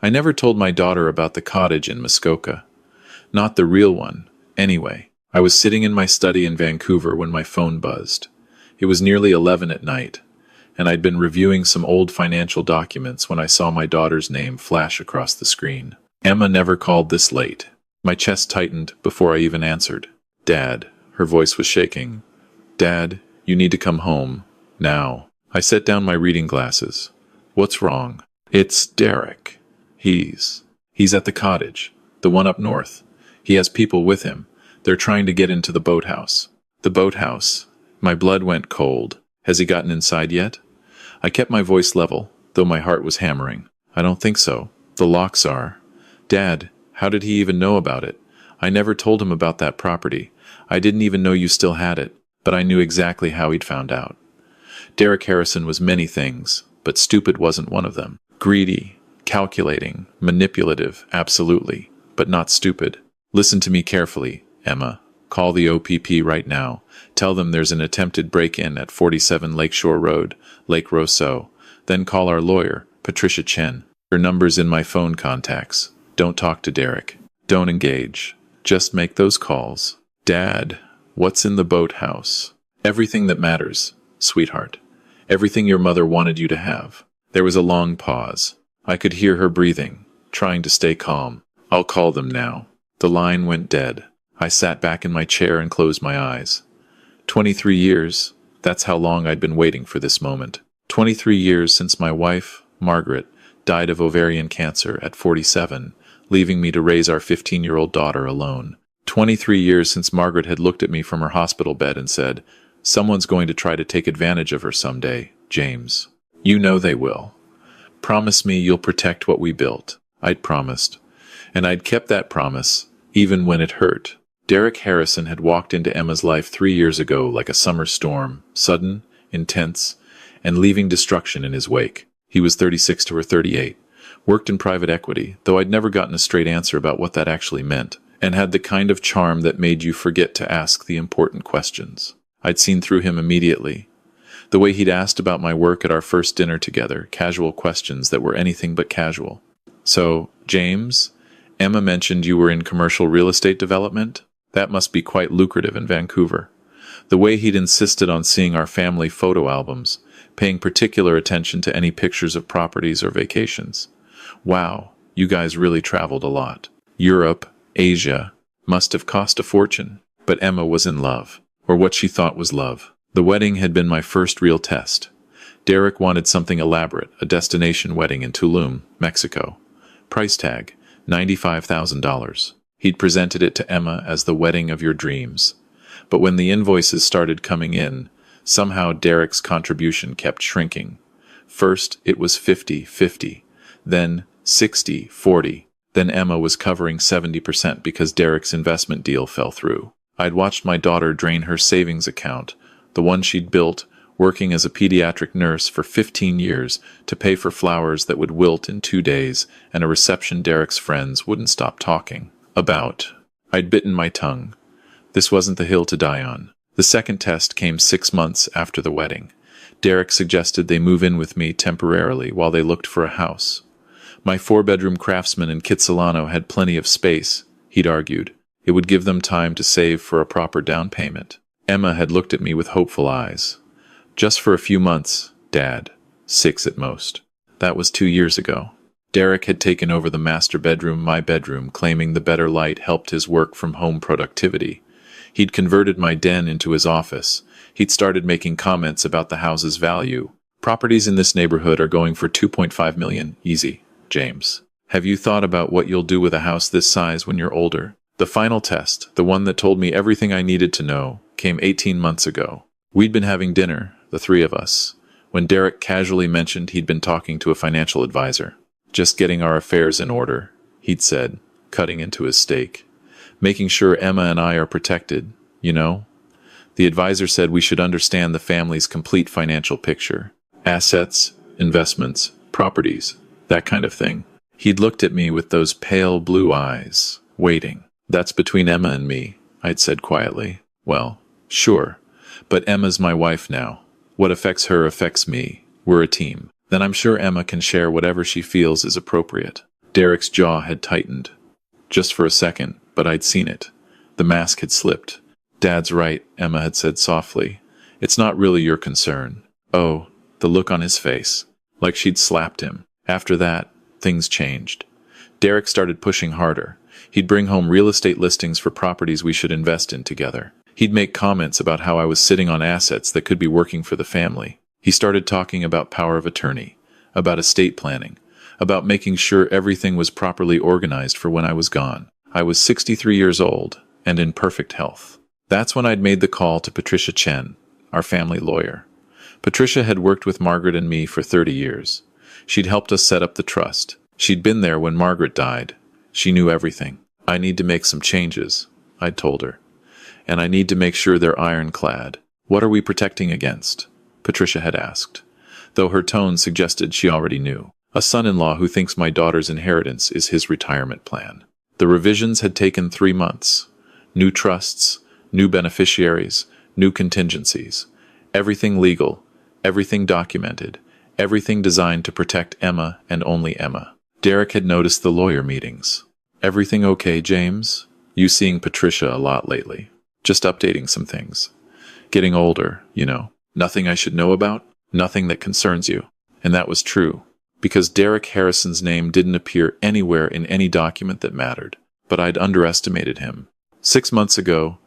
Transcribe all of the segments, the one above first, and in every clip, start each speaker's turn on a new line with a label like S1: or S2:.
S1: I never told my daughter about the cottage in Muskoka. Not the real one, anyway. I was sitting in my study in Vancouver when my phone buzzed. It was nearly 11 at night, and I'd been reviewing some old financial documents when I saw my daughter's name flash across the screen. Emma never called this late. My chest tightened before I even answered. "Dad," her voice was shaking. "Dad, you need to come home. Now." I set down my reading glasses. "What's wrong?" "It's Derek. He's at the cottage, the one up north. He has people with him. They're trying to get into the boathouse." "The boathouse?" My blood went cold. "Has he gotten inside yet?" I kept my voice level, though my heart was hammering. "I don't think so. The locks are." "Dad, how did he even know about it? I never told him about that property. I didn't even know you still had it, but I knew exactly how he'd found out." Derek Harrison was many things, but stupid wasn't one of them. Greedy, calculating, manipulative, absolutely, but not stupid. "Listen to me carefully, Emma. Call the OPP right now. Tell them there's an attempted break-in at 47 Lakeshore Road, Lake Roseau. Then call our lawyer, Patricia Chen. Her number's in my phone contacts. Don't talk to Derek. Don't engage. Just make those calls." "Dad, what's in the boathouse?" "Everything that matters, sweetheart. Everything your mother wanted you to have." There was a long pause. I could hear her breathing, trying to stay calm. "I'll call them now." The line went dead. I sat back in my chair and closed my eyes. 23 years, that's how long I'd been waiting for this moment. 23 years since my wife, Margaret, died of ovarian cancer at 47, leaving me to raise our 15-year-old daughter alone. 23 years since Margaret had looked at me from her hospital bed and said, "Someone's going to try to take advantage of her someday, James. You know they will. Promise me you'll protect what we built." I'd promised. And I'd kept that promise, even when it hurt. Derek Harrison had walked into Emma's life 3 years ago like a summer storm, sudden, intense, and leaving destruction in his wake. He was 36 to her 38, worked in private equity, though I'd never gotten a straight answer about what that actually meant, and had the kind of charm that made you forget to ask the important questions. I'd seen through him immediately. The way he'd asked about my work at our first dinner together, casual questions that were anything but casual. "So, James, Emma mentioned you were in commercial real estate development? That must be quite lucrative in Vancouver." The way he'd insisted on seeing our family photo albums, paying particular attention to any pictures of properties or vacations. "Wow, you guys really traveled a lot. Europe, Asia, must have cost a fortune." But Emma was in love, or what she thought was love. The wedding had been my first real test. Derek wanted something elaborate, a destination wedding in Tulum, Mexico. Price tag, $95,000. He'd presented it to Emma as the wedding of your dreams. But when the invoices started coming in, somehow Derek's contribution kept shrinking. First, it was 50-50, then 60-40. Then Emma was covering 70% because Derek's investment deal fell through. I'd watched my daughter drain her savings account, the one she'd built, working as a pediatric nurse for 15 years, to pay for flowers that would wilt in 2 days and a reception Derek's friends wouldn't stop talking about. I'd bitten my tongue. This wasn't the hill to die on. The second test came 6 months after the wedding. Derek suggested they move in with me temporarily while they looked for a house. My 4-bedroom Craftsman in Kitsilano had plenty of space, he'd argued. It would give them time to save for a proper down payment. Emma had looked at me with hopeful eyes. "Just for a few months, Dad. 6 at most." That was 2 years ago. Derek had taken over the master bedroom, my bedroom, claiming the better light helped his work-from-home productivity. He'd converted my den into his office. He'd started making comments about the house's value. "Properties in this neighborhood are going for $2.5 million, easy, James. Have you thought about what you'll do with a house this size when you're older?" The final test, the one that told me everything I needed to know, came 18 months ago. We'd been having dinner, the 3 of us, when Derek casually mentioned he'd been talking to a financial advisor. "Just getting our affairs in order," he'd said, cutting into his steak. "Making sure Emma and I are protected, you know? The advisor said we should understand the family's complete financial picture. Assets, investments, properties, that kind of thing." He'd looked at me with those pale blue eyes, waiting. "That's between Emma and me," I'd said quietly. "Well, sure. But Emma's my wife now. What affects her affects me. We're a team. Then I'm sure Emma can share whatever she feels is appropriate." Derek's jaw had tightened. Just for a second, but I'd seen it. The mask had slipped. "Dad's right," Emma had said softly. "It's not really your concern." Oh, the look on his face. Like she'd slapped him. After that, things changed. Derek started pushing harder. He'd bring home real estate listings for properties we should invest in together. He'd make comments about how I was sitting on assets that could be working for the family. He started talking about power of attorney, about estate planning, about making sure everything was properly organized for when I was gone. I was 63 years old and in perfect health. That's when I'd made the call to Patricia Chen, our family lawyer. Patricia had worked with Margaret and me for 30 years. She'd helped us set up the trust. She'd been there when Margaret died. She knew everything. "I need to make some changes," I'd told her. "And I need to make sure they're ironclad." "What are we protecting against?" Patricia had asked, though her tone suggested she already knew. "A son-in-law who thinks my daughter's inheritance is his retirement plan." The revisions had taken 3 months. New trusts, new beneficiaries, new contingencies. Everything legal, everything documented, everything designed to protect Emma and only Emma. Derek had noticed the lawyer meetings. "Everything okay, James? You seeing Patricia a lot lately?" "Just updating some things. Getting older, you know. Nothing I should know about? Nothing that concerns you." And that was true, because Derek Harrison's name didn't appear anywhere in any document that mattered. But I'd underestimated him. 6 months ago,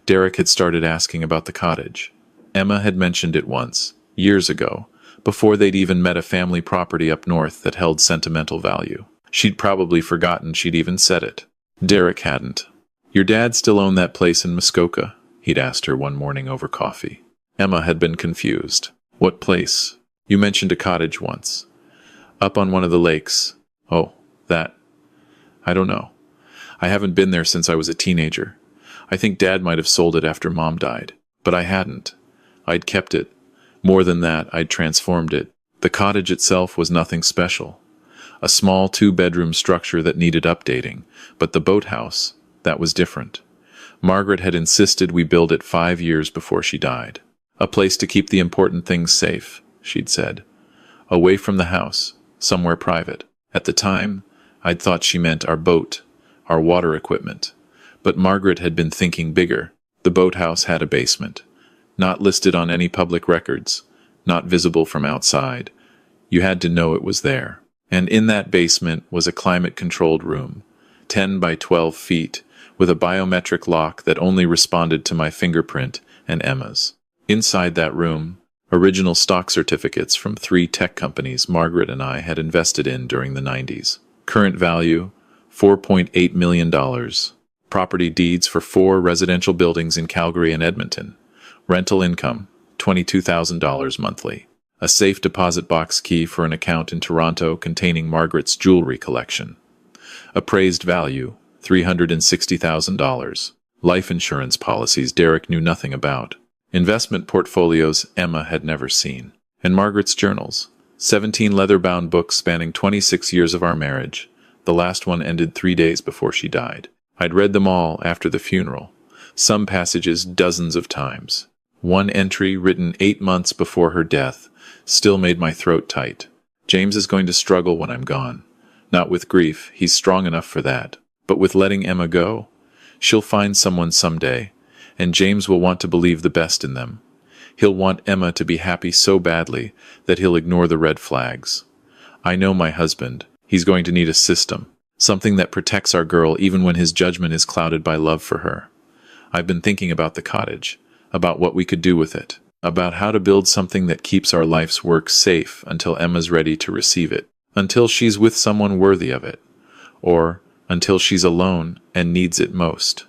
S1: Derek had started asking about the cottage. Emma had mentioned it once, years ago, before they'd even met a family property up north that held sentimental value. She'd probably forgotten she'd even said it. Derek hadn't. "Your dad still owned that place in Muskoka?" he'd asked her one morning over coffee. Emma had been confused. "What place? You mentioned a cottage once. Up on one of the lakes." "Oh, that. I don't know. I haven't been there since I was a teenager. I think Dad might have sold it after Mom died. But I hadn't. I'd kept it. More than that, I'd transformed it. The cottage itself was nothing special. A small 2-bedroom structure that needed updating, but the boathouse, that was different. Margaret had insisted we build it 5 years before she died. A place to keep the important things safe, she'd said. Away from the house, somewhere private. At the time, I'd thought she meant our boat, our water equipment. But Margaret had been thinking bigger. The boathouse had a basement. Not listed on any public records, not visible from outside. You had to know it was there. And in that basement was a climate-controlled room, 10 by 12 feet, with a biometric lock that only responded to my fingerprint and Emma's. Inside that room, original stock certificates from 3 tech companies Margaret and I had invested in during the 90s. Current value, $4.8 million. Property deeds for 4 residential buildings in Calgary and Edmonton. Rental income, $22,000 monthly. A safe deposit box key for an account in Toronto containing Margaret's jewelry collection. Appraised value, $360,000. Life insurance policies Derek knew nothing about. Investment portfolios Emma had never seen. And Margaret's journals. 17 leather-bound books spanning 26 years of our marriage. The last one ended 3 days before she died. I'd read them all after the funeral. Some passages dozens of times. One entry, written 8 months before her death, still made my throat tight. James is going to struggle when I'm gone. Not with grief, he's strong enough for that. But with letting Emma go, she'll find someone someday, and James will want to believe the best in them. He'll want Emma to be happy so badly that he'll ignore the red flags. I know my husband. He's going to need a system, something that protects our girl even when his judgment is clouded by love for her. I've been thinking about the cottage, about what we could do with it, about how to build something that keeps our life's work safe until Emma's ready to receive it, until she's with someone worthy of it, or until she's alone and needs it most.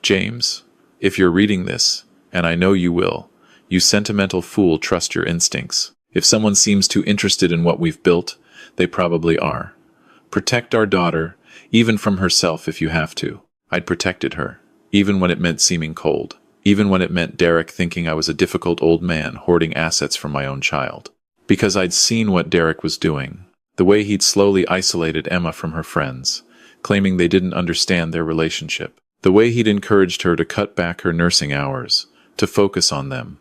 S1: James, if you're reading this, and I know you will, you sentimental fool, trust your instincts. If someone seems too interested in what we've built, they probably are. Protect our daughter, even from herself if you have to. I'd protected her, even when it meant seeming cold, even when it meant Derek thinking I was a difficult old man hoarding assets from my own child. Because I'd seen what Derek was doing, the way he'd slowly isolated Emma from her friends, claiming they didn't understand their relationship, the way he'd encouraged her to cut back her nursing hours, to focus on them,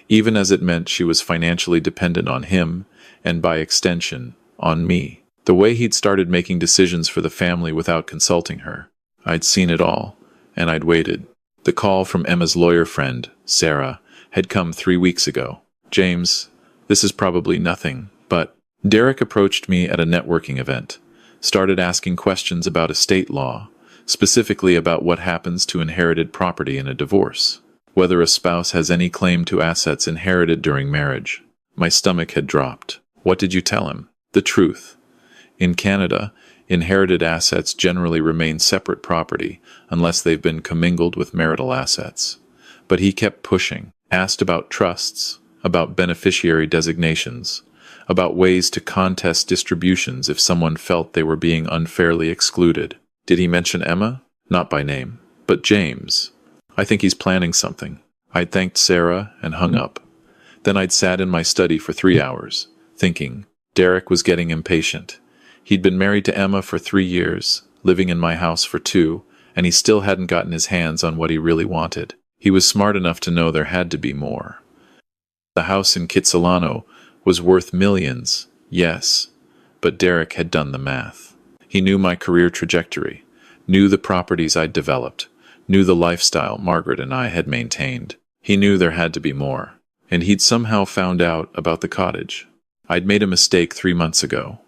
S1: even as it meant she was financially dependent on him, and by extension, on me. The way he'd started making decisions for the family without consulting her. I'd seen it all, and I'd waited. The call from Emma's lawyer friend, Sarah, had come 3 weeks ago. James, this is probably nothing, but Derek approached me at a networking event, started asking questions about estate law, specifically about what happens to inherited property in a divorce, whether a spouse has any claim to assets inherited during marriage. My stomach had dropped. What did you tell him? The truth. In Canada, inherited assets generally remain separate property unless they've been commingled with marital assets. But he kept pushing, asked about trusts, about beneficiary designations, about ways to contest distributions if someone felt they were being unfairly excluded. Did he mention Emma? Not by name, but James. I think he's planning something. I'd thanked Sarah and hung up. Then I'd sat in my study for 3 hours, thinking. Derek was getting impatient. He'd been married to Emma for 3 years, living in my house for 2, and he still hadn't gotten his hands on what he really wanted. He was smart enough to know there had to be more. The house in Kitsilano was worth millions, yes, but Derek had done the math. He knew my career trajectory, knew the properties I'd developed, knew the lifestyle Margaret and I had maintained. He knew there had to be more, and he'd somehow found out about the cottage. I'd made a mistake 3 months ago.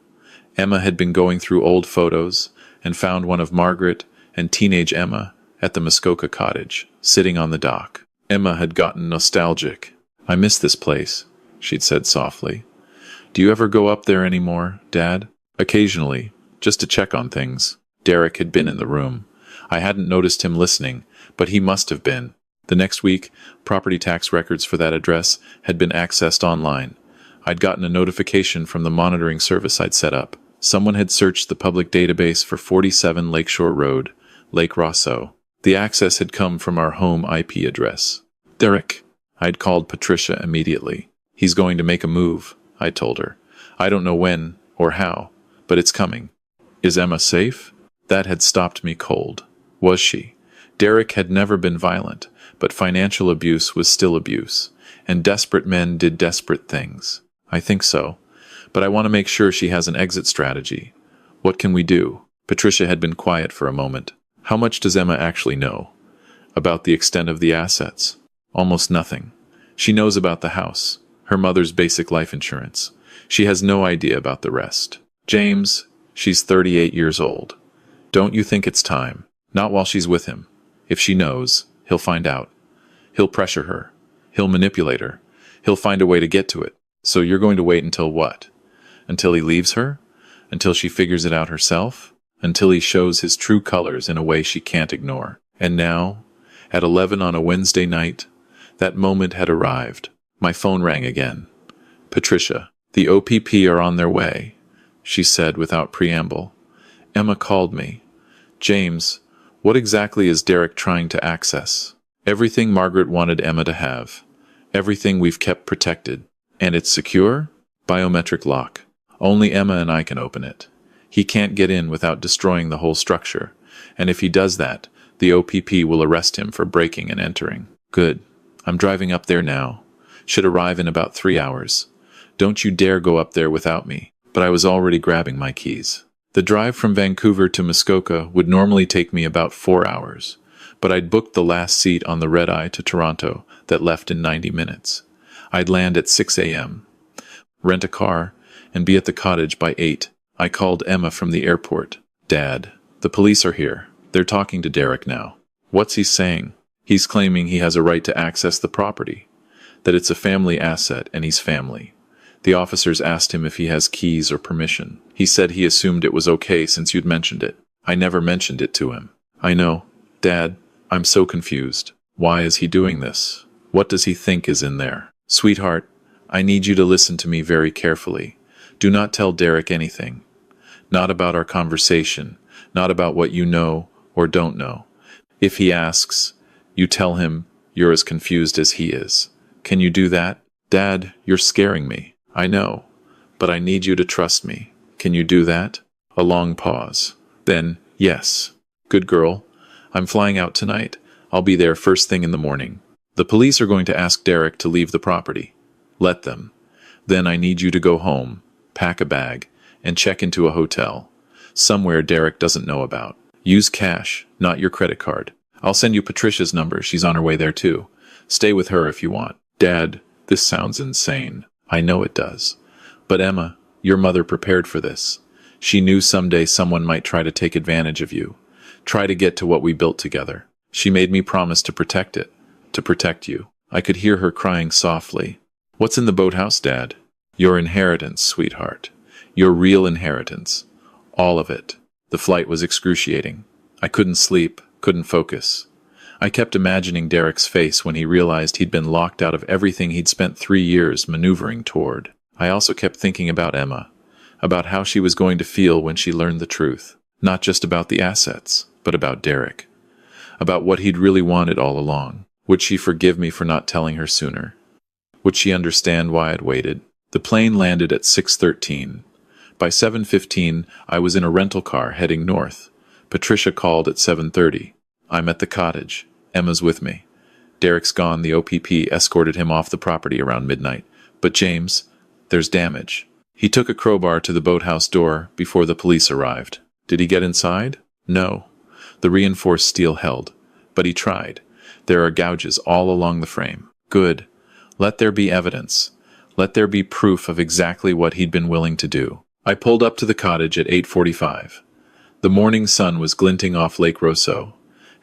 S1: Emma had been going through old photos and found one of Margaret and teenage Emma at the Muskoka Cottage, sitting on the dock. Emma had gotten nostalgic. I miss this place, she'd said softly. Do you ever go up there anymore, Dad? Occasionally, just to check on things. Derek had been in the room. I hadn't noticed him listening, but he must have been. The next week, property tax records for that address had been accessed online. I'd gotten a notification from the monitoring service I'd set up. Someone had searched the public database for 47 Lakeshore Road, Lake Rosso. The access had come from our home IP address. Derek. I'd called Patricia immediately. He's going to make a move, I told her. I don't know when or how, but it's coming. Is Emma safe? That had stopped me cold. Was she? Derek had never been violent, but financial abuse was still abuse, and desperate men did desperate things. I think so, but I want to make sure she has an exit strategy. What can we do? Patricia had been quiet for a moment. How much does Emma actually know? About the extent of the assets? Almost nothing. She knows about the house, her mother's basic life insurance. She has no idea about the rest. James, she's 38 years old. Don't you think it's time? Not while she's with him. If she knows, he'll find out. He'll pressure her. He'll manipulate her. He'll find a way to get to it. So you're going to wait until what? Until he leaves her? Until she figures it out herself? Until he shows his true colors in a way she can't ignore. And now, at 11 on a Wednesday night, that moment had arrived. My phone rang again. Patricia, the OPP are on their way, she said without preamble. Emma called me. James, what exactly is Derek trying to access? Everything Margaret wanted Emma to have. Everything we've kept protected. And it's secure? Biometric lock. Only Emma and I can open it. He can't get in without destroying the whole structure. And if he does that, the OPP will arrest him for breaking and entering. Good. I'm driving up there now. Should arrive in about 3 hours. Don't you dare go up there without me. But I was already grabbing my keys. The drive from Vancouver to Muskoka would normally take me about 4 hours, but I'd booked the last seat on the red-eye to Toronto that left in 90 minutes. I'd land at 6 a.m., rent a car, and be at the cottage by 8. I called Emma from the airport. Dad, the police are here. They're talking to Derek now. What's he saying? He's claiming he has a right to access the property, that it's a family asset and he's family. The officers asked him if he has keys or permission. He said he assumed it was okay since you'd mentioned it. I never mentioned it to him. I know. Dad, I'm so confused. Why is he doing this? What does he think is in there? Sweetheart, I need you to listen to me very carefully. Do not tell Derek anything. Not about our conversation, not about what you know or don't know. If he asks, you tell him you're as confused as he is. Can you do that? Dad, you're scaring me. I know, but I need you to trust me. Can you do that? A long pause. Then, yes. Good girl. I'm flying out tonight. I'll be there first thing in the morning. The police are going to ask Derek to leave the property. Let them. Then I need you to go home, pack a bag, and check into a hotel. Somewhere Derek doesn't know about. Use cash, not your credit card. I'll send you Patricia's number. She's on her way there too. Stay with her if you want. Dad, this sounds insane. I know it does. But Emma, your mother prepared for this. She knew someday someone might try to take advantage of you. Try to get to what we built together. She made me promise to protect it. To protect you. I could hear her crying softly. What's in the boathouse, Dad? Your inheritance, sweetheart. Your real inheritance. All of it. The flight was excruciating. I couldn't sleep, couldn't focus. I kept imagining Derek's face when he realized he'd been locked out of everything he'd spent 3 years maneuvering toward. I also kept thinking about Emma, about how she was going to feel when she learned the truth. Not just about the assets, but about Derek. About what he'd really wanted all along. Would she forgive me for not telling her sooner? Would she understand why I'd waited? The plane landed at 6:13. By 7:15, I was in a rental car heading north. Patricia called at 7:30. I'm at the cottage. Emma's with me. Derek's gone. The OPP escorted him off the property around midnight. But James, there's damage. He took a crowbar to the boathouse door before the police arrived. Did he get inside? No. The reinforced steel held. But he tried. There are gouges all along the frame. Good. Let there be evidence. Let there be proof of exactly what he'd been willing to do. I pulled up to the cottage at 8:45. The morning sun was glinting off Lake Roseau,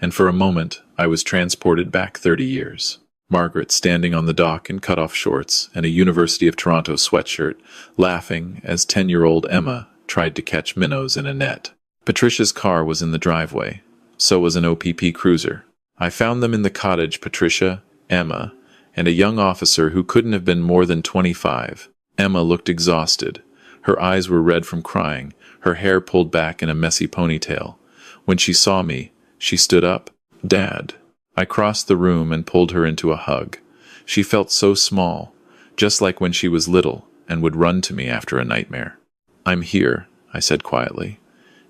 S1: and for a moment I was transported back 30 years. Margaret standing on the dock in cut-off shorts and a University of Toronto sweatshirt, laughing as 10-year-old Emma tried to catch minnows in a net. Patricia's car was in the driveway. So was an OPP cruiser. I found them in the cottage, Patricia, Emma, and a young officer who couldn't have been more than 25. Emma looked exhausted. Her eyes were red from crying, her hair pulled back in a messy ponytail. When she saw me, she stood up. Dad. I crossed the room and pulled her into a hug. She felt so small, just like when she was little and would run to me after a nightmare. I'm here, I said quietly.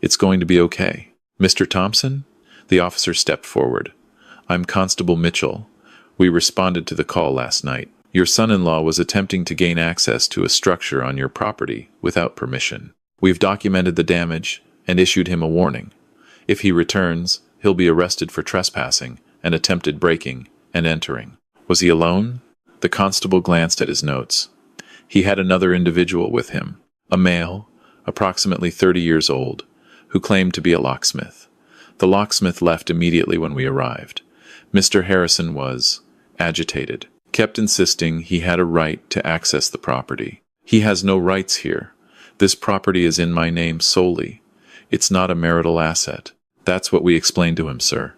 S1: It's going to be okay. Mr. Thompson? The officer stepped forward. I'm Constable Mitchell. We responded to the call last night. Your son-in-law was attempting to gain access to a structure on your property without permission. We've documented the damage and issued him a warning. If he returns, he'll be arrested for trespassing and attempted breaking and entering. Was he alone? The constable glanced at his notes. He had another individual with him, a male, approximately 30 years old, who claimed to be a locksmith. The locksmith left immediately when we arrived. Mr. Harrison was agitated, kept insisting he had a right to access the property. He has no rights here. This property is in my name solely. It's not a marital asset. That's what we explained to him, sir.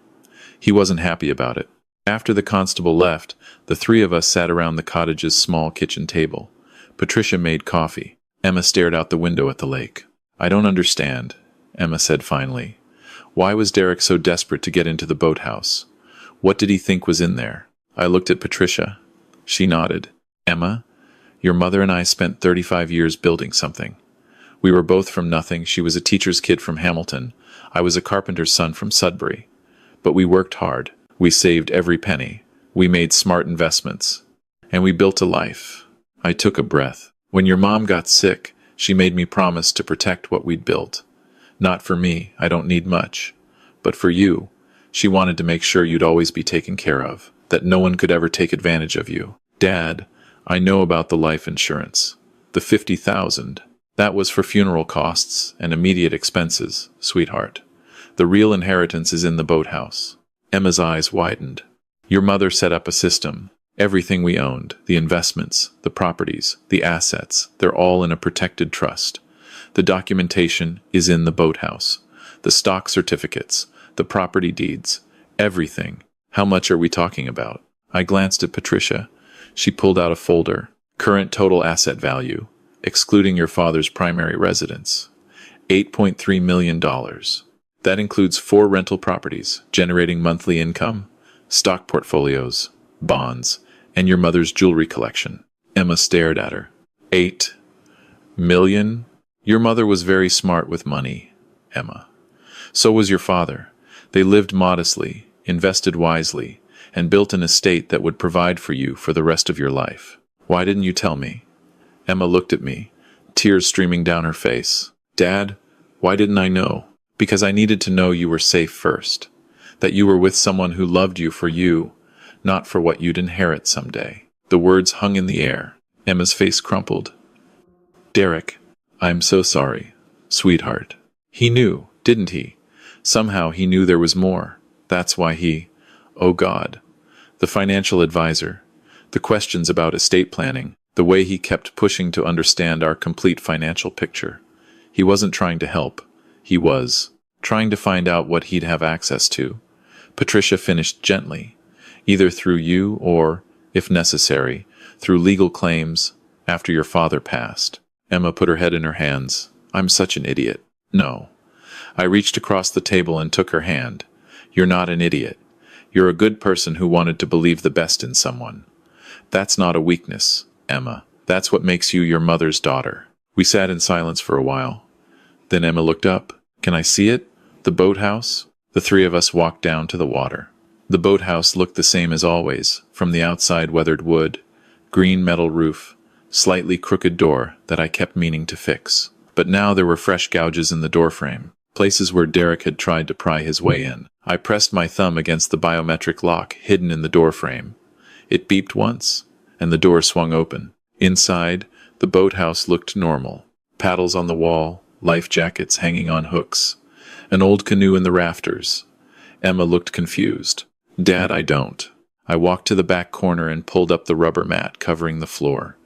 S1: He wasn't happy about it. After the constable left, the three of us sat around the cottage's small kitchen table. Patricia made coffee. Emma stared out the window at the lake. I don't understand, Emma said finally. Why was Derek so desperate to get into the boathouse? What did he think was in there? I looked at Patricia. She nodded. Emma, your mother and I spent 35 years building something. We were both from nothing. She was a teacher's kid from Hamilton. I was a carpenter's son from Sudbury. But we worked hard. We saved every penny. We made smart investments. And we built a life. I took a breath. When your mom got sick, she made me promise to protect what we'd built. Not for me, I don't need much. But for you, she wanted to make sure you'd always be taken care of, that no one could ever take advantage of you. Dad, I know about the life insurance. The $50,000. That was for funeral costs and immediate expenses, sweetheart. The real inheritance is in the boathouse. Emma's eyes widened. Your mother set up a system. Everything we owned, the investments, the properties, the assets, they're all in a protected trust. The documentation is in the boathouse. The stock certificates, the property deeds, everything. How much are we talking about? I glanced at Patricia. She pulled out a folder. Current total asset value, excluding your father's primary residence, $8.3 million. That includes 4 rental properties, generating monthly income, stock portfolios, bonds, and your mother's jewelry collection. Emma stared at her. 8 million? Your mother was very smart with money, Emma. So was your father. They lived modestly, invested wisely, and built an estate that would provide for you for the rest of your life. Why didn't you tell me? Emma looked at me. tears streaming down her face. Dad, why didn't I know? Because I needed to know you were safe first. That you were with someone who loved you for you, not for what you'd inherit someday. The words hung in the air. Emma's face crumpled. Derek, I'm so sorry, sweetheart. He knew, didn't he? Somehow he knew there was more. That's why he... Oh God. The financial advisor. The questions about estate planning. The way he kept pushing to understand our complete financial picture. He wasn't trying to help. He was trying to find out what he'd have access to. Patricia finished gently. Either through you or, if necessary, through legal claims after your father passed. Emma put her head in her hands. I'm such an idiot. No. I reached across the table and took her hand. You're not an idiot. You're a good person who wanted to believe the best in someone. That's not a weakness, Emma. That's what makes you your mother's daughter. We sat in silence for a while. Then Emma looked up. Can I see it? The boathouse? The three of us walked down to the water. The boathouse looked the same as always, from the outside weathered wood, green metal roof, slightly crooked door that I kept meaning to fix. But now there were fresh gouges in the doorframe, places where Derek had tried to pry his way in. I pressed my thumb against the biometric lock hidden in the doorframe. It beeped once, and the door swung open. Inside, the boathouse looked normal. Paddles on the wall, life jackets hanging on hooks, an old canoe in the rafters. Emma looked confused. Dad, I don't. I walked to the back corner and pulled up the rubber mat covering the floor.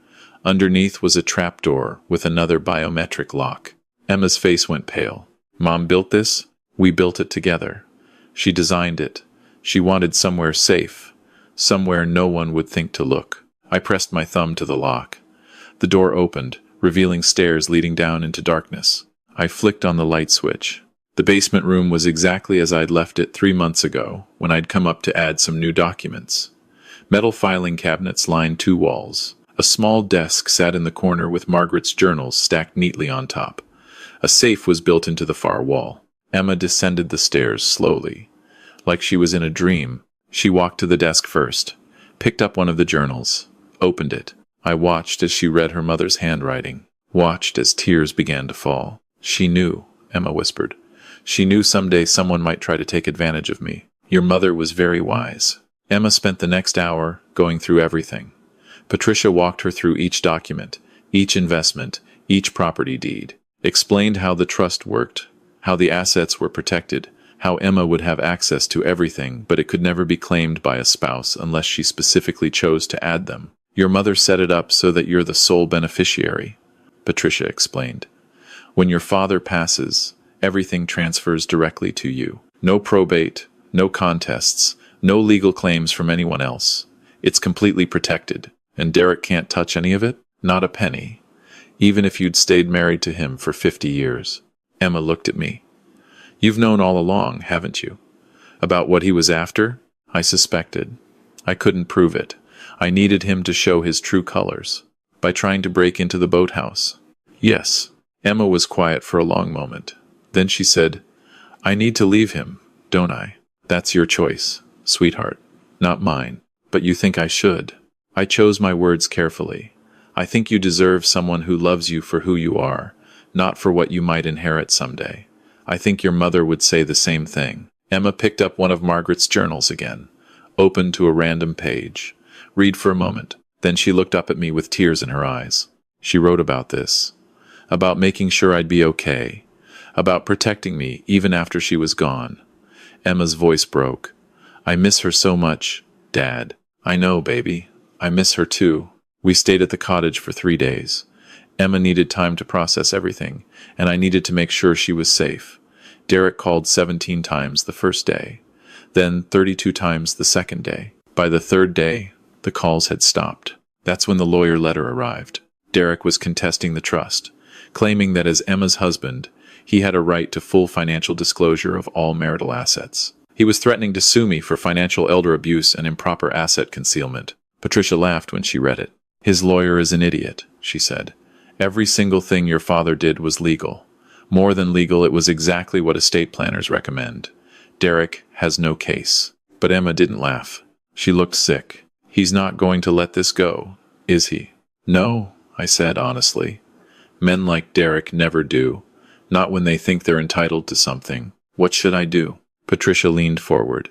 S1: Underneath was a trapdoor with another biometric lock. Emma's face went pale. Mom built this? We built it together. She designed it. She wanted somewhere safe, somewhere no one would think to look. I pressed my thumb to the lock. The door opened, revealing stairs leading down into darkness. I flicked on the light switch. The basement room was exactly as I'd left it 3 months ago, when I'd come up to add some new documents. Metal filing cabinets lined 2 walls. A small desk sat in the corner with Margaret's journals stacked neatly on top. A safe was built into the far wall. Emma descended the stairs slowly. Like she was in a dream, she walked to the desk first, picked up one of the journals, opened it. I watched as she read her mother's handwriting, watched as tears began to fall. She knew, Emma whispered. She knew someday someone might try to take advantage of me. Your mother was very wise. Emma spent the next hour going through everything. Patricia walked her through each document, each investment, each property deed, explained how the trust worked, how the assets were protected, how Emma would have access to everything, but it could never be claimed by a spouse unless she specifically chose to add them. Your mother set it up so that you're the sole beneficiary, Patricia explained. When your father passes, everything transfers directly to you. No probate, no contests, no legal claims from anyone else. It's completely protected, and Derek can't touch any of it? Not a penny. Even if you'd stayed married to him for 50 years. Emma looked at me. You've known all along, haven't you? About what he was after? I suspected. I couldn't prove it. I needed him to show his true colors. By trying to break into the boathouse. Yes. Emma was quiet for a long moment. Then she said, I need to leave him, don't I? That's your choice, sweetheart. Not mine. But you think I should. I chose my words carefully. I think you deserve someone who loves you for who you are, not for what you might inherit someday. I think your mother would say the same thing. Emma picked up one of Margaret's journals again, opened to a random page. Read for a moment. Then she looked up at me with tears in her eyes. She wrote about this. About making sure I'd be okay. About protecting me even after she was gone. Emma's voice broke. I miss her so much, Dad. I know, baby. I miss her too. We stayed at the cottage for 3 days. Emma needed time to process everything, and I needed to make sure she was safe. Derek called 17 times the first day, then 32 times the second day. By the 3rd day, the calls had stopped. That's when the lawyer letter arrived. Derek was contesting the trust, claiming that as Emma's husband, he had a right to full financial disclosure of all marital assets. He was threatening to sue me for financial elder abuse and improper asset concealment. Patricia laughed when she read it. His lawyer is an idiot, she said. Every single thing your father did was legal. More than legal, it was exactly what estate planners recommend. Derek has no case. But Emma didn't laugh. She looked sick. He's not going to let this go, is he? No, I said honestly. Men like Derek never do. Not when they think they're entitled to something. What should I do? Patricia leaned forward.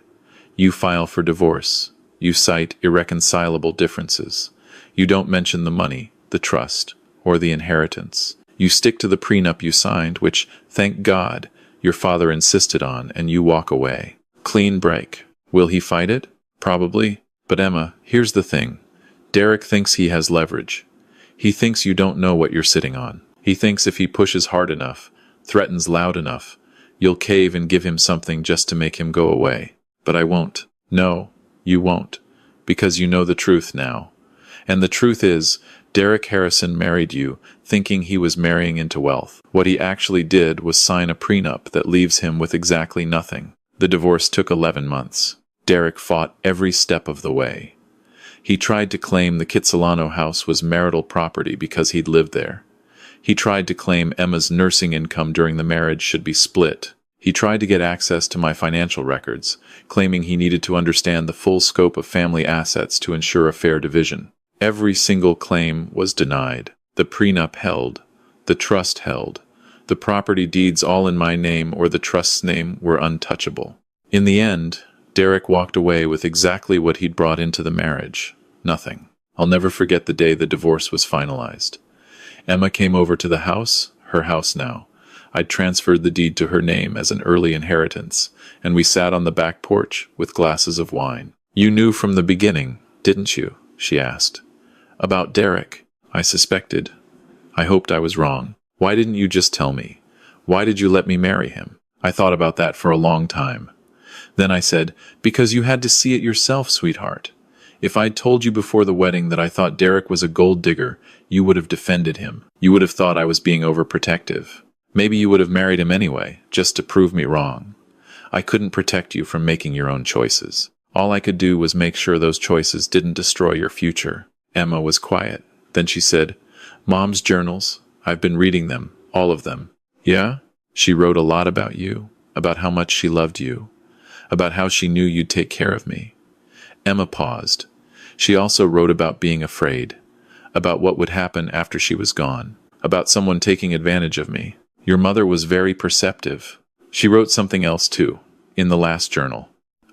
S1: You file for divorce. You cite irreconcilable differences. You don't mention the money, the trust, or the inheritance. You stick to the prenup you signed, which, thank God, your father insisted on, and you walk away. Clean break. Will he fight it? Probably. But Emma, here's the thing. Derek thinks he has leverage. He thinks you don't know what you're sitting on. He thinks if he pushes hard enough, threatens loud enough, you'll cave and give him something just to make him go away. But I won't. No, you won't. Because you know the truth now. And the truth is, Derek Harrison married you, thinking he was marrying into wealth. What he actually did was sign a prenup that leaves him with exactly nothing. The divorce took 11 months. Derek fought every step of the way. He tried to claim the Kitsilano house was marital property because he'd lived there. He tried to claim Emma's nursing income during the marriage should be split. He tried to get access to my financial records, claiming he needed to understand the full scope of family assets to ensure a fair division. Every single claim was denied. The prenup held. The trust held. The property deeds all in my name or the trust's name were untouchable. In the end, Derek walked away with exactly what he'd brought into the marriage. Nothing. I'll never forget the day the divorce was finalized. Emma came over to the house, her house now. I'd transferred the deed to her name as an early inheritance, and we sat on the back porch with glasses of wine. You knew from the beginning, didn't you? She asked. About Derek. I suspected. I hoped I was wrong. Why didn't you just tell me? Why did you let me marry him? I thought about that for a long time. Then I said, because you had to see it yourself, sweetheart. If I'd told you before the wedding that I thought Derek was a gold digger, you would have defended him. You would have thought I was being overprotective. Maybe you would have married him anyway, just to prove me wrong. I couldn't protect you from making your own choices. All I could do was make sure those choices didn't destroy your future. Emma was quiet. Then she said, Mom's journals. I've been reading them, all of them. Yeah? She wrote a lot about you, about how much she loved you, about how she knew you'd take care of me. Emma paused. She also wrote about being afraid, about what would happen after she was gone, about someone taking advantage of me. Your mother was very perceptive. She wrote something else too, in the last journal.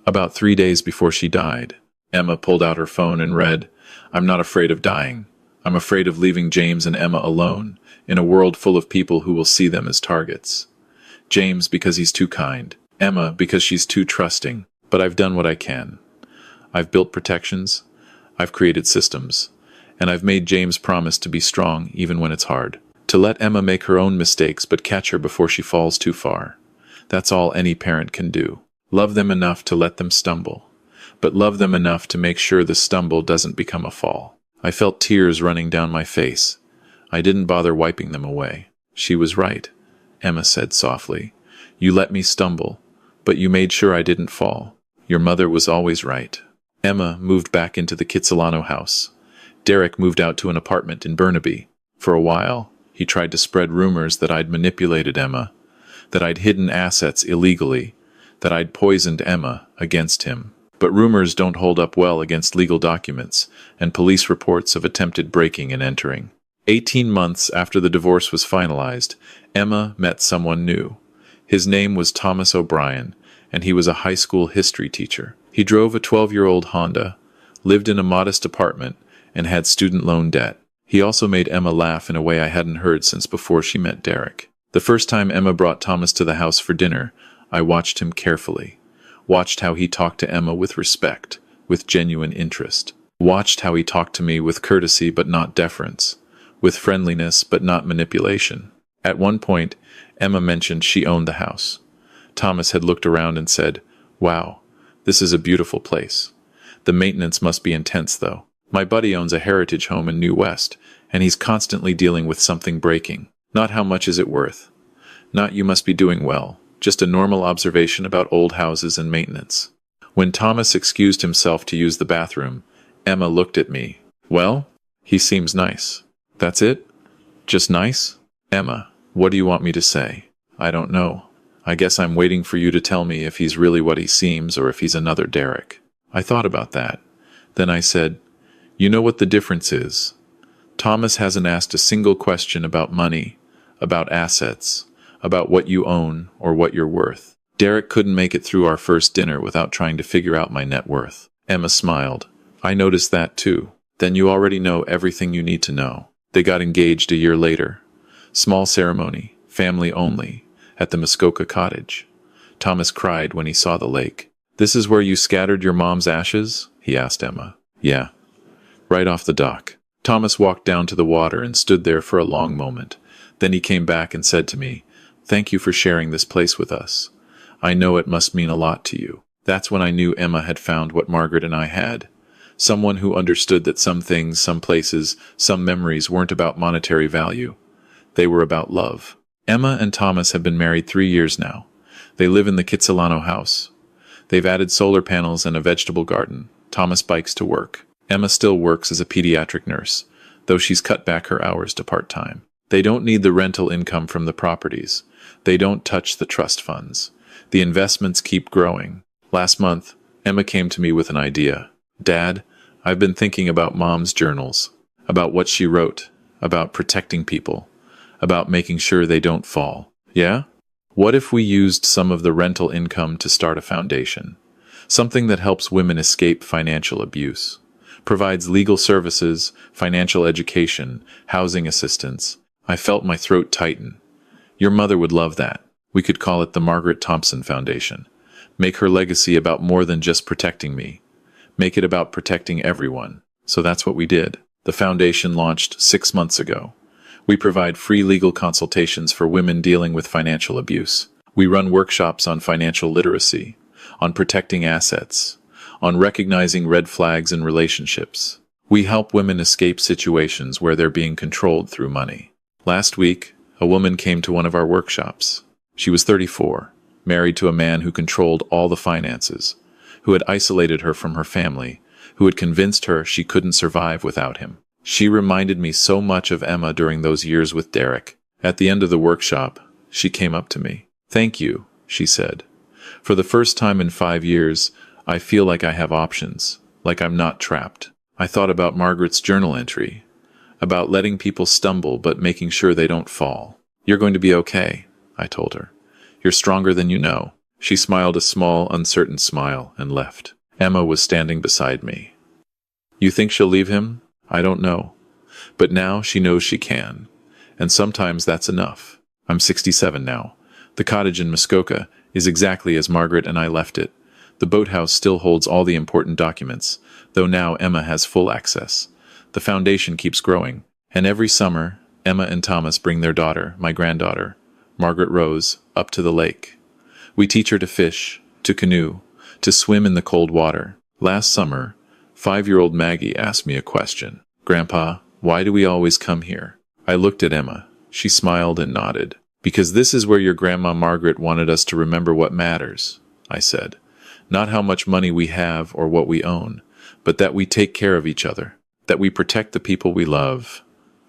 S1: About 3 days before she died, Emma pulled out her phone and read, I'm not afraid of dying. I'm afraid of leaving James and Emma alone, in a world full of people who will see them as targets. James because he's too kind. Emma because she's too trusting. But I've done what I can. I've built protections. I've created systems. And I've made James promise to be strong even when it's hard. To let Emma make her own mistakes but catch her before she falls too far. That's all any parent can do. Love them enough to let them stumble. But love them enough to make sure the stumble doesn't become a fall. I felt tears running down my face. I didn't bother wiping them away. She was right, Emma said softly. You let me stumble, but you made sure I didn't fall. Your mother was always right. Emma moved back into the Kitsilano house. Derek moved out to an apartment in Burnaby. For a while, he tried to spread rumors that I'd manipulated Emma, that I'd hidden assets illegally, that I'd poisoned Emma against him. But rumors don't hold up well against legal documents and police reports of attempted breaking and entering. 18 months after the divorce was finalized, Emma met someone new. His name was Thomas O'Brien, and he was a high school history teacher. He drove a 12-year-old Honda, lived in a modest apartment, and had student loan debt. He also made Emma laugh in a way I hadn't heard since before she met Derek. The first time Emma brought Thomas to the house for dinner, I watched him carefully. Watched how he talked to Emma with respect, with genuine interest. Watched how he talked to me with courtesy but not deference, with friendliness but not manipulation. At one point, Emma mentioned she owned the house. Thomas had looked around and said, Wow, this is a beautiful place. The maintenance must be intense, though. My buddy owns a heritage home in New West, and he's constantly dealing with something breaking. Not how much is it worth. Not you must be doing well. Just a normal observation about old houses and maintenance. When Thomas excused himself to use the bathroom, Emma looked at me. Well, he seems nice. That's it? Just nice? Emma, what do you want me to say? I don't know. I guess I'm waiting for you to tell me if he's really what he seems or if he's another Derek. I thought about that. Then I said, You know what the difference is? Thomas hasn't asked a single question about money, about assets, about what you own or what you're worth. Derek couldn't make it through our first dinner without trying to figure out my net worth. Emma smiled. I noticed that too. Then you already know everything you need to know. They got engaged a year later. Small ceremony, family only, at the Muskoka Cottage. Thomas cried when he saw the lake. This is where you scattered your mom's ashes? He asked Emma. Yeah. Right off the dock. Thomas walked down to the water and stood there for a long moment. Then he came back and said to me, "Thank you for sharing this place with us. I know it must mean a lot to you." That's when I knew Emma had found what Margaret and I had. Someone who understood that some things, some places, some memories weren't about monetary value. They were about love. Emma and Thomas have been married 3 years now. They live in the Kitsilano house. They've added solar panels and a vegetable garden. Thomas bikes to work. Emma still works as a pediatric nurse, though she's cut back her hours to part-time. They don't need the rental income from the properties. They don't touch the trust funds. The investments keep growing. Last month, Emma came to me with an idea. Dad, I've been thinking about Mom's journals, about what she wrote, about protecting people, about making sure they don't fall. Yeah? What if we used some of the rental income to start a foundation? Something that helps women escape financial abuse, provides legal services, financial education, housing assistance. I felt my throat tighten. Your mother would love that. We could call it the Margaret Thompson Foundation. Make her legacy about more than just protecting me. Make it about protecting everyone. So that's what we did. The foundation launched 6 months ago. We provide free legal consultations for women dealing with financial abuse. We run workshops on financial literacy, on protecting assets, on recognizing red flags in relationships. We help women escape situations where they're being controlled through money. Last week, a woman came to one of our workshops. She was 34, married to a man who controlled all the finances, who had isolated her from her family, who had convinced her she couldn't survive without him. She reminded me so much of Emma during those years with Derek. At the end of the workshop, she came up to me. "Thank you," she said. "For the first time in 5 years, I feel like I have options, like I'm not trapped." I thought about Margaret's journal entry, about letting people stumble but making sure they don't fall. "You're going to be okay," I told her. "You're stronger than you know." She smiled a small, uncertain smile and left. Emma was standing beside me. "You think she'll leave him? I don't know. But now she knows she can. And sometimes that's enough. I'm 67 now. The cottage in Muskoka is exactly as Margaret and I left it. The boathouse still holds all the important documents, though now Emma has full access. The foundation keeps growing. And every summer, Emma and Thomas bring their daughter, my granddaughter, Margaret Rose, up to the lake. We teach her to fish, to canoe, to swim in the cold water. Last summer, 5-year-old Maggie asked me a question. "Grandpa, why do we always come here?" I looked at Emma. She smiled and nodded. "Because this is where your grandma Margaret wanted us to remember what matters," I said. "Not how much money we have or what we own, but that we take care of each other, that we protect the people we love,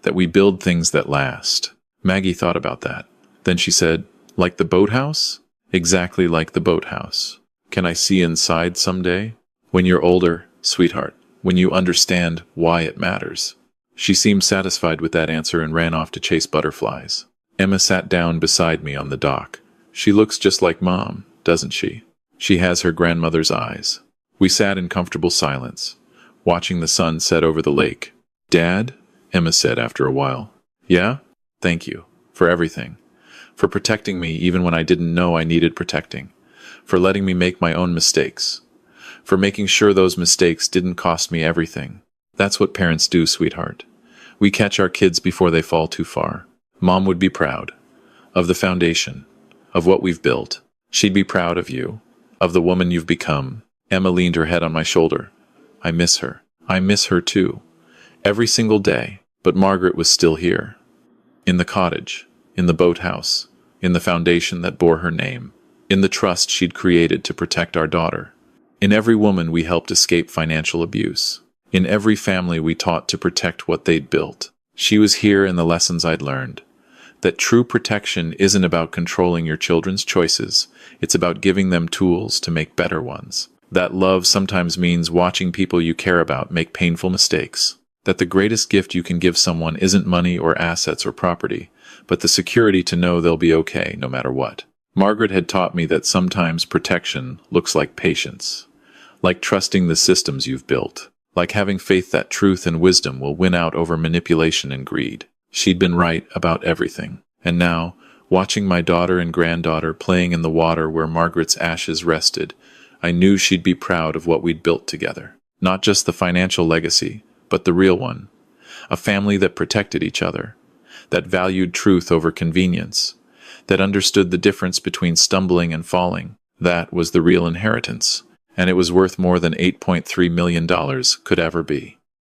S1: that we build things that last." Maggie thought about that. Then she said, "Like the boathouse?" "Exactly like the boathouse. Can I see inside someday? When you're older, sweetheart, when you understand why it matters." She seemed satisfied with that answer and ran off to chase butterflies. Emma sat down beside me on the dock. She looks just like Mom, doesn't she? She has her grandmother's eyes. We sat in comfortable silence, watching the sun set over the lake. "Dad," Emma said after a while. "Yeah? Thank you. For everything. For protecting me even when I didn't know I needed protecting. For letting me make my own mistakes. For making sure those mistakes didn't cost me everything. That's what parents do, sweetheart. We catch our kids before they fall too far. Mom would be proud. Of the foundation. Of what we've built. She'd be proud of you. Of the woman you've become." Emma leaned her head on my shoulder. "I miss her. I miss her too. Every single day. But Margaret was still here. In the cottage. In the boathouse. In the foundation that bore her name. In the trust she'd created to protect our daughter. In every woman we helped escape financial abuse. In every family we taught to protect what they'd built. She was here in the lessons I'd learned. That true protection isn't about controlling your children's choices. It's about giving them tools to make better ones. That love sometimes means watching people you care about make painful mistakes. That the greatest gift you can give someone isn't money or assets or property, but the security to know they'll be okay no matter what. Margaret had taught me that sometimes protection looks like patience, like trusting the systems you've built, like having faith that truth and wisdom will win out over manipulation and greed. She'd been right about everything. And now, watching my daughter and granddaughter playing in the water where Margaret's ashes rested, I knew she'd be proud of what we'd built together. Not just the financial legacy, but the real one. A family that protected each other, that valued truth over convenience, that understood the difference between stumbling and falling. That was the real inheritance, and it was worth more than $8.3 million could ever be.